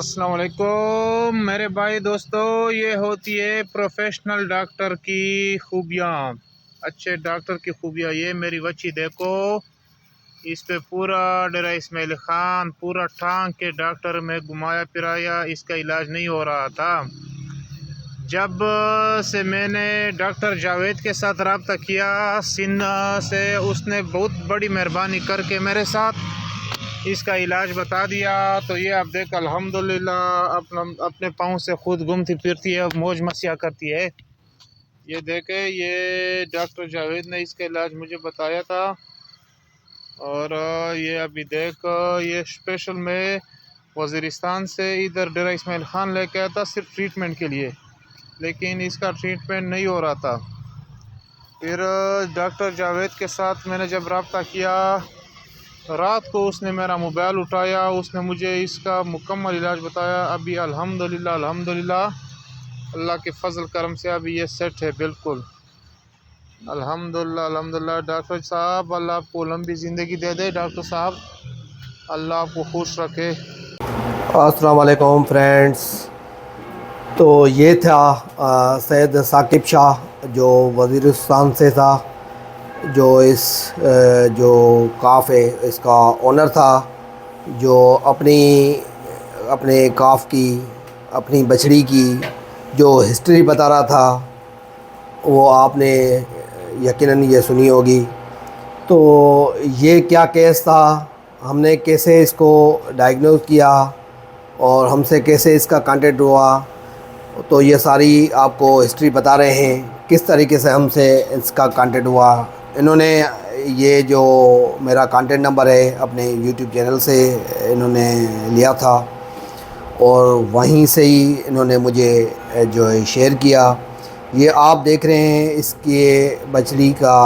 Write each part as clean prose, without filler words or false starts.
अस्सलाम वालेकुम मेरे भाई दोस्तों, ये होती है प्रोफेशनल डॉक्टर की खूबियाँ। अच्छे डॉक्टर की खूबियाँ। ये मेरी बच्ची देखो, इस पे पूरा डेरा इस्माइल खान पूरा टांग के डॉक्टर में घुमाया फिराया, इसका इलाज नहीं हो रहा था। जब से मैंने डॉक्टर जावेद के साथ रब्ता किया सिंध से, उसने बहुत बड़ी मेहरबानी करके मेरे साथ इसका इलाज बता दिया। तो ये आप देख अल्हम्दुलिल्लाह अपने पाँव से खुद घूमती फिरती है, मौज मस्तियाँ करती है। ये देखे, ये डॉक्टर जावेद ने इसका इलाज मुझे बताया था। और ये अभी देख, ये स्पेशल मैं वज़ीरिस्तान से इधर डेरा इस्माइल खान लेके आया था सिर्फ ट्रीटमेंट के लिए, लेकिन इसका ट्रीटमेंट नहीं हो रहा था। फिर डॉक्टर जावेद के साथ मैंने जब रब्ता किया, रात को उसने मेरा मोबाइल उठाया, उसने मुझे इसका मुकम्मल इलाज बताया। अभी अल्हम्दुलिल्लाह अल्लाह के फ़ज़ल करम से अभी ये सेट है बिल्कुल। अल्हम्दुलिल्लाह डॉक्टर साहब, अल्लाह आपको लंबी ज़िंदगी दे दे। डॉक्टर साहब, अल्लाह आपको खुश रखे। अस्सलाम वालेकुम फ्रेंड्स। तो ये था सैयद साकिब शाह जो वज़ीरिस्तान से था, जो जो काफ है इसका ओनर था, जो अपने काफ की, अपनी बछड़ी की जो हिस्ट्री बता रहा था, वो आपने यकीनन ये सुनी होगी। तो ये क्या केस था, हमने कैसे इसको डायग्नोज किया और हमसे कैसे इसका कांटेक्ट हुआ, तो ये सारी आपको हिस्ट्री बता रहे हैं किस तरीके से हमसे इसका कांटेक्ट हुआ। इन्होंने ये जो मेरा कांटेक्ट नंबर है अपने यूट्यूब चैनल से इन्होंने लिया था और वहीं से ही इन्होंने मुझे जो है शेयर किया। ये आप देख रहे हैं इसके बछड़ी का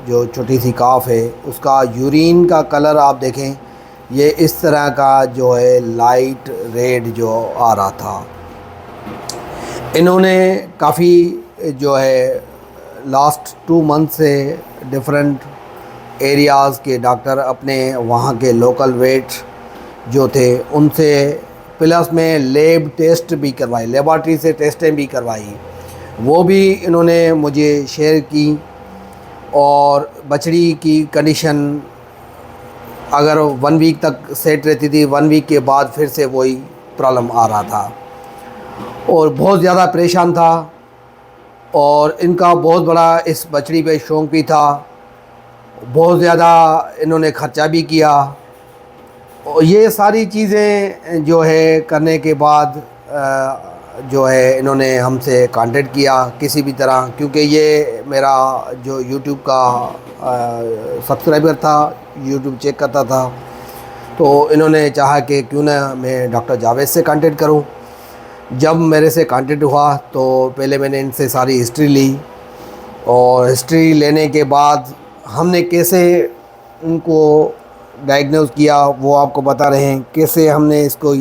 जो छोटी सी काफ है, उसका यूरिन का कलर आप देखें, ये इस तरह का जो है लाइट रेड जो आ रहा था। इन्होंने काफ़ी जो है लास्ट 2 मंथ से डिफरेंट एरियाज़ के डॉक्टर अपने वहाँ के लोकल वेट जो थे उनसे, प्लस में लैब टेस्ट भी करवाई, लेबॉर्ट्री से टेस्टें भी करवाई, वो भी इन्होंने मुझे शेयर की। और बछड़ी की कंडीशन अगर 1 वीक तक सेट रहती थी, 1 वीक के बाद फिर से वही प्रॉब्लम आ रहा था और बहुत ज़्यादा परेशान था। और इनका बहुत बड़ा इस बछड़ी पे शौक़ भी था, बहुत ज़्यादा इन्होंने ख़र्चा भी किया। और ये सारी चीज़ें जो है करने के बाद जो है इन्होंने हमसे कांटेक्ट किया किसी भी तरह, क्योंकि ये मेरा जो यूट्यूब का सब्सक्राइबर था, यूट्यूब चेक करता था, तो इन्होंने चाहा कि क्यों ना मैं डॉक्टर जावेद से कांटेक्ट करूं। जब मेरे से कांटेक्ट हुआ तो पहले मैंने इनसे सारी हिस्ट्री ली और हिस्ट्री लेने के बाद हमने कैसे उनको डायग्नोज किया वो आपको बता रहे हैं, कैसे हमने इसको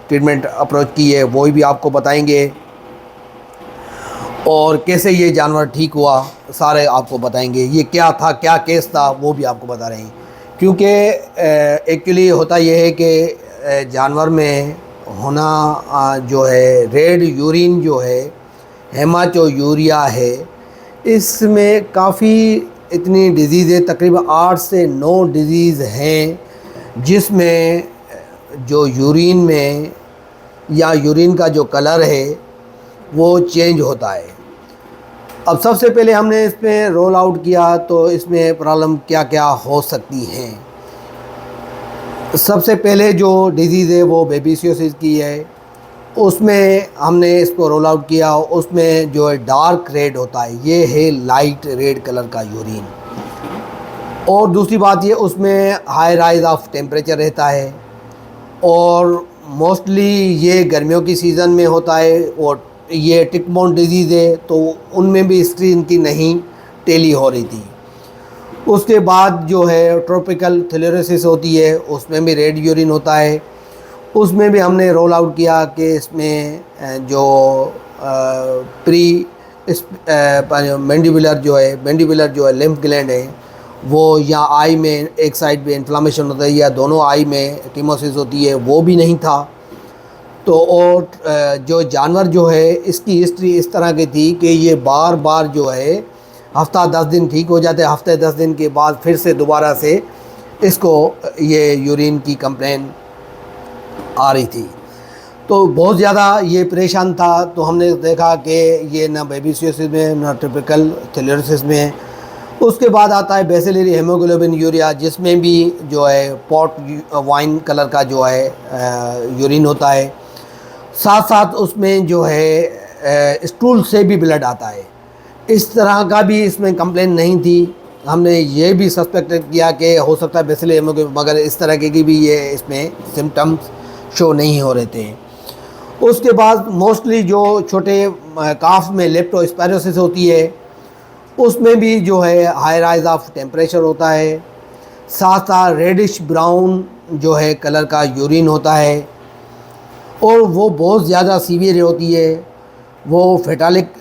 ट्रीटमेंट अप्रोच की है वो भी आपको बताएंगे, और कैसे ये जानवर ठीक हुआ सारे आपको बताएंगे। ये क्या था, क्या केस था, वो भी आपको बता रहे हैं। क्योंकि एक्चुअली होता ये है कि जानवर में होना जो है रेड यूरिन जो है, हेमाटोयूरिया है, इसमें काफ़ी इतनी डिज़ीज़ है, तकरीबन 8 से 9 डिज़ीज़ हैं जिसमें जो यूरिन में या यूरिन का जो कलर है वो चेंज होता है। अब सबसे पहले हमने इसमें रोल आउट किया तो इसमें प्रॉब्लम क्या क्या हो सकती हैं। सबसे पहले जो डिज़ीज़ है वो बेबीसियोसिस की है, उसमें हमने इसको रोल आउट किया। उसमें जो है डार्क रेड होता है, ये है लाइट रेड कलर का यूरिन। और दूसरी बात ये, उसमें हाई राइज ऑफ टेम्परेचर रहता है और मोस्टली ये गर्मियों की सीज़न में होता है। और ये टिक-बॉर्न डिजीज़ है तो उनमें भी हिस्ट्री इनकी नहीं टेली हो रही थी। उसके बाद जो है ट्रॉपिकल थैलेरोसिस होती है, उसमें भी रेड यूरिन होता है। उसमें भी हमने रोल आउट किया कि इसमें जो मैंडिबुलर जो है लिम्फ ग्लैंड है वो, या आई में एक साइड पे इन्फ्लामेशन होता है या दोनों आई में कीमोसिस होती है, वो भी नहीं था। तो और जो जानवर जो है इसकी हिस्ट्री इस तरह की थी कि ये बार बार जो है हफ्ता 10 दिन ठीक हो जाते, हफ्ते 10 दिन के बाद फिर से दोबारा से इसको ये यूरिन की कंप्लेन आ रही थी। तो बहुत ज़्यादा ये परेशान था। तो हमने देखा कि ये ना बेबीसियोसिस में ना टिपिकल थैलेरोसिस में है। उसके बाद आता है बेसिलरी हेमोग्लोबिन यूरिया, जिसमें भी जो है पॉट वाइन कलर का जो है यूरिन होता है। साथ साथ उसमें जो है स्टूल से भी ब्लड आता है। इस तरह का भी इसमें कंप्लेन नहीं थी। हमने ये भी सस्पेक्ट किया कि हो सकता है बेसिलरी हेमोग्लोबिन, मगर इस तरह के की भी ये इसमें सिम्टम्स शो नहीं हो रहे थे। उसके बाद मोस्टली जो छोटे काफ में लेप्टोस्पायरोसिस होती है उसमें भी जो है हाई राइज ऑफ टेम्परेचर होता है। साथ साथ रेडिश ब्राउन जो है कलर का यूरिन होता है और वो बहुत ज़्यादा सीवियर होती है। वो फेटालिक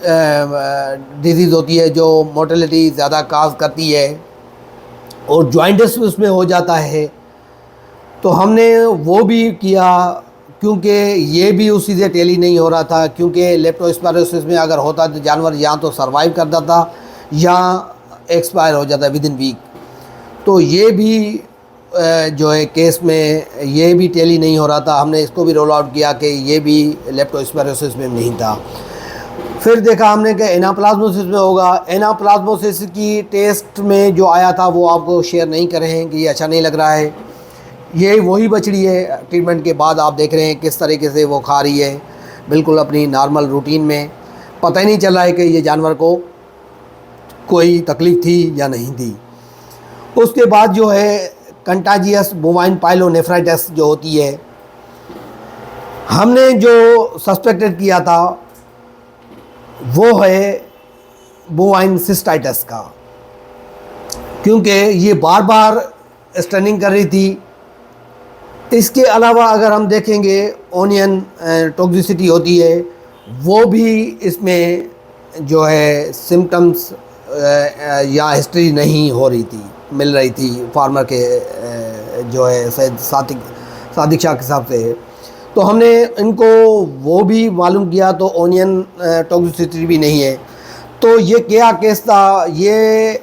डिजीज़ होती है जो मोर्टेलिटी ज़्यादा काज करती है और जॉइंटिस उसमें हो जाता है। तो हमने वो भी किया क्योंकि ये भी उसी से टेली नहीं हो रहा था, क्योंकि लेप्टोस्पायरोसिस में अगर होता तो जानवर या तो सर्वाइव करता था या एक्सपायर हो जाता विद इन वीक। तो ये भी जो है केस में ये भी टेली नहीं हो रहा था। हमने इसको भी रोल आउट किया कि ये भी लेप्टोस्पायरोसिस में नहीं था। फिर देखा हमने कि एनाप्लाज्मोसिस में होगा। एनाप्लाज्मोसिस की टेस्ट में जो आया था वो आपको शेयर नहीं कर रहे हैं कि ये अच्छा नहीं लग रहा है। ये वही बछड़ी है, ट्रीटमेंट के बाद आप देख रहे हैं किस तरीके से वो खा रही है, बिल्कुल अपनी नॉर्मल रूटीन में। पता ही नहीं चल रहा है कि ये जानवर को कोई तकलीफ़ थी या नहीं थी। उसके बाद जो है कंटाजियस बोवाइन पाइलोनेफ्राइटिस जो होती है, हमने जो सस्पेक्टेड किया था वो है बोवाइन सिस्टाइटिस का, क्योंकि ये बार बार स्टनिंग कर रही थी। इसके अलावा अगर हम देखेंगे ओनियन टॉक्सिसिटी होती है, वो भी इसमें जो है सिम्टम्स या हिस्ट्री नहीं हो रही थी, मिल रही थी फार्मर के जो है सादिक शाह के हिसाब से। तो हमने इनको वो भी मालूम किया तो ओनियन टॉक्सिसिटी भी नहीं है। तो ये क्या केस था? ये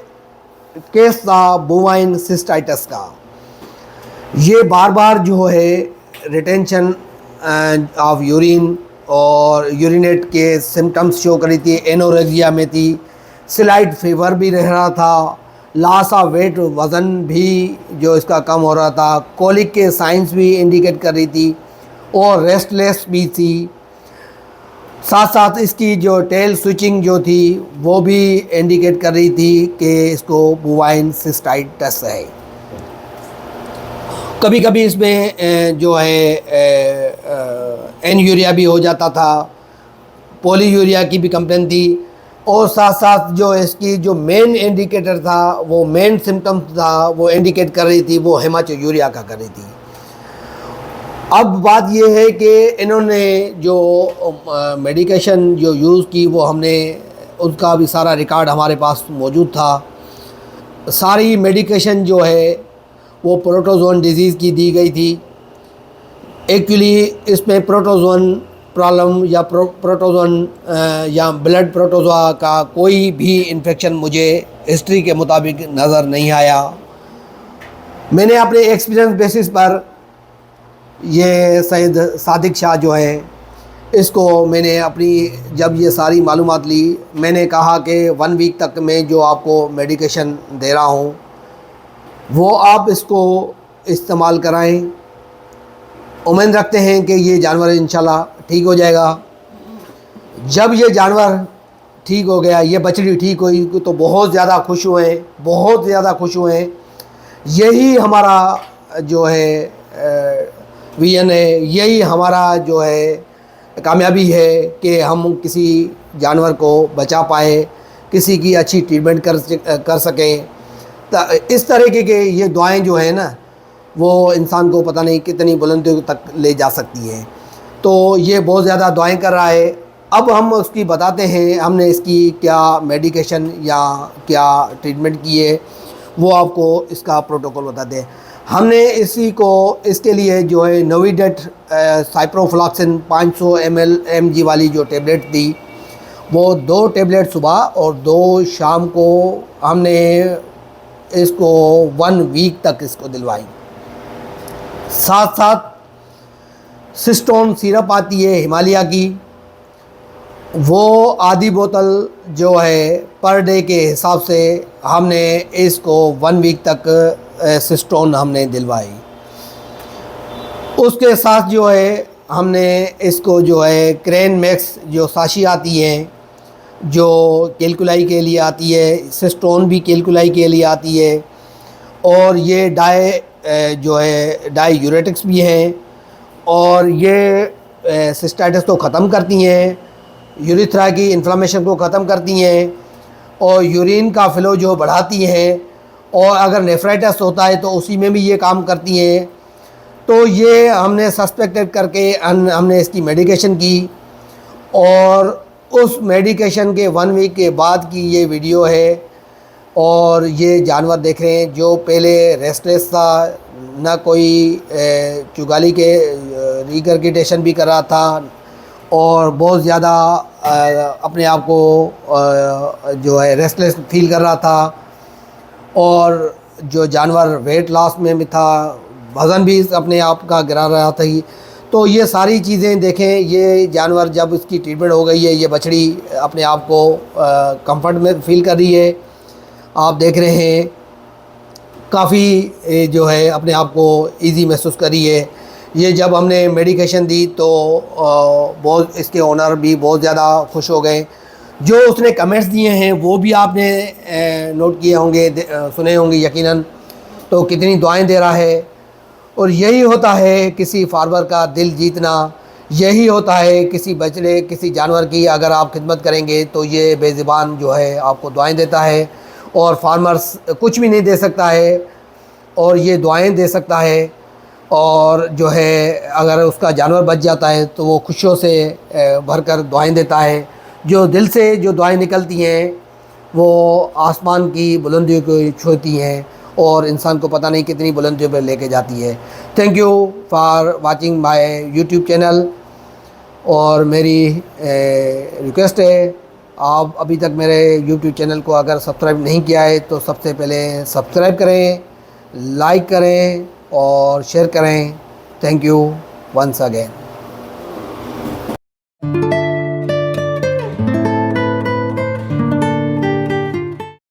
केस था बोवाइन सिस्टाइटिस का। ये बार बार जो है रिटेंशन ऑफ यूरिन और यूरिनेट के सिम्टम्स शो कर रही थी। एनोरेक्सिया में थी, स्लाइट फीवर भी रह रहा था, लॉस ऑफ वेट वज़न भी जो इसका कम हो रहा था, कोलिक के साइंस भी इंडिकेट कर रही थी और रेस्टलेस भी थी। साथ साथ इसकी जो टेल स्विचिंग जो थी वो भी इंडिकेट कर रही थी कि इसको बोवाइन सिस्टाइटिस है। कभी कभी इसमें जो है एनयूरिया भी हो जाता था, पॉलीयूरिया की भी कंप्लेन थी। और साथ साथ जो इसकी जो मेन इंडिकेटर था, वो मेन सिम्टम्स था, वो इंडिकेट कर रही थी, वो हेमाटोयूरिया का कर रही थी। अब बात ये है कि इन्होंने जो मेडिकेशन जो यूज़ की वो हमने उसका भी सारा रिकॉर्ड हमारे पास मौजूद था। सारी मेडिकेशन जो है वो प्रोटोजोन डिजीज़ की दी गई थी। एक्चुअली इसमें प्रोटोजोन प्रॉब्लम या प्रोटोजोन या ब्लड प्रोटोजोआ का कोई भी इन्फेक्शन मुझे हिस्ट्री के मुताबिक नज़र नहीं आया। मैंने अपने एक्सपीरियंस बेसिस पर ये सैयद सादिक शाह जो है, इसको मैंने अपनी जब ये सारी मालूमात ली, मैंने कहा कि 1 वीक तक मैं जो आपको मेडिकेशन दे रहा हूँ वो आप इसको इस्तेमाल कराएं। उम्मीद रखते हैं कि ये जानवर इंशाल्लाह ठीक हो जाएगा। जब ये जानवर ठीक हो गया, ये बछड़ी ठीक हुई, तो बहुत ज़्यादा खुश हुए, बहुत ज़्यादा खुश हुए। यही हमारा जो है विजन है, यही हमारा जो है कामयाबी है कि हम किसी जानवर को बचा पाए, किसी की अच्छी ट्रीटमेंट कर सकें। तो इस तरीके के ये दुआएं जो है ना, वो इंसान को पता नहीं कितनी बुलंदियों तक ले जा सकती हैं। तो ये बहुत ज़्यादा दुआएं कर रहा है। अब हम उसकी बताते हैं हमने इसकी क्या मेडिकेशन या क्या ट्रीटमेंट की है, वो आपको इसका प्रोटोकॉल बताते हैं। हमने इसके लिए जो है नोविडेट साइप्रोफ्लॉक्सिन 500 mg वाली जो टेबलेट थी, वो 2 टेबलेट सुबह और 2 शाम को हमने इसको 1 वीक तक इसको दिलवाई। साथ साथ सिस्टोन सिरप आती है हिमालय की, वो आधी बोतल जो है पर डे के हिसाब से हमने इसको 1 वीक तक सिस्टोन हमने दिलवाई। उसके साथ जो है हमने इसको जो है क्रेन मैक्स जो साशी आती है, जो कैलकुलाई के लिए आती है, सिस्टोन भी कैलकुलाई के लिए आती है, और ये जो है डायूरेटिक्स भी हैं, और ये सिस्टाइटिस को ख़त्म करती हैं, यूरिथ्रा की इन्फ्लामेशन को ख़त्म करती हैं, और यूरिन का फ़्लो जो बढ़ाती हैं, और अगर नेफ्राइटिस होता है तो उसी में भी ये काम करती हैं। तो ये हमने सस्पेक्टेड करके हमने इसकी मेडिकेशन की, और उस मेडिकेशन के 1 वीक के बाद की ये वीडियो है। और ये जानवर देख रहे हैं जो पहले रेस्टलेस था, ना कोई चुगाली के रिगर्गिटेशन भी कर रहा था, और बहुत ज़्यादा अपने आप को जो है रेस्टलेस फील कर रहा था, और जो जानवर वेट लॉस में भी था, वज़न भी अपने आप का गिरा रहा था। तो ये सारी चीज़ें देखें, ये जानवर जब इसकी ट्रीटमेंट हो गई है, ये बछड़ी अपने आप को कंफर्ट में फील कर रही है। आप देख रहे हैं काफ़ी जो है अपने आप को इजी महसूस कर रही है। ये जब हमने मेडिकेशन दी तो बहुत इसके ओनर भी बहुत ज़्यादा खुश हो गए। जो उसने कमेंट्स दिए हैं वो भी आपने नोट किए होंगे, सुने होंगे यकीनन। तो कितनी दुआएं दे रहा है, और यही होता है किसी फार्मर का दिल जीतना, यही होता है किसी बछड़े किसी जानवर की अगर आप खिदमत करेंगे तो ये बेज़ुबान जो है आपको दुआएं देता है, और फार्मर्स कुछ भी नहीं दे सकता है और ये दुआएं दे सकता है। और जो है अगर उसका जानवर बच जाता है तो वो खुशियों से भरकर दुआएं देता है। जो दिल से जो दुआएं निकलती हैं वो आसमान की बुलंदियों को छूती हैं, और इंसान को पता नहीं कितनी बुलंदियों पर लेके जाती है। Thank you for watching my YouTube channel. और मेरी रिक्वेस्ट है, आप अभी तक मेरे यूट्यूब चैनल को अगर सब्सक्राइब नहीं किया है तो सबसे पहले सब्सक्राइब करें, लाइक करें और शेयर करें। Thank you once again.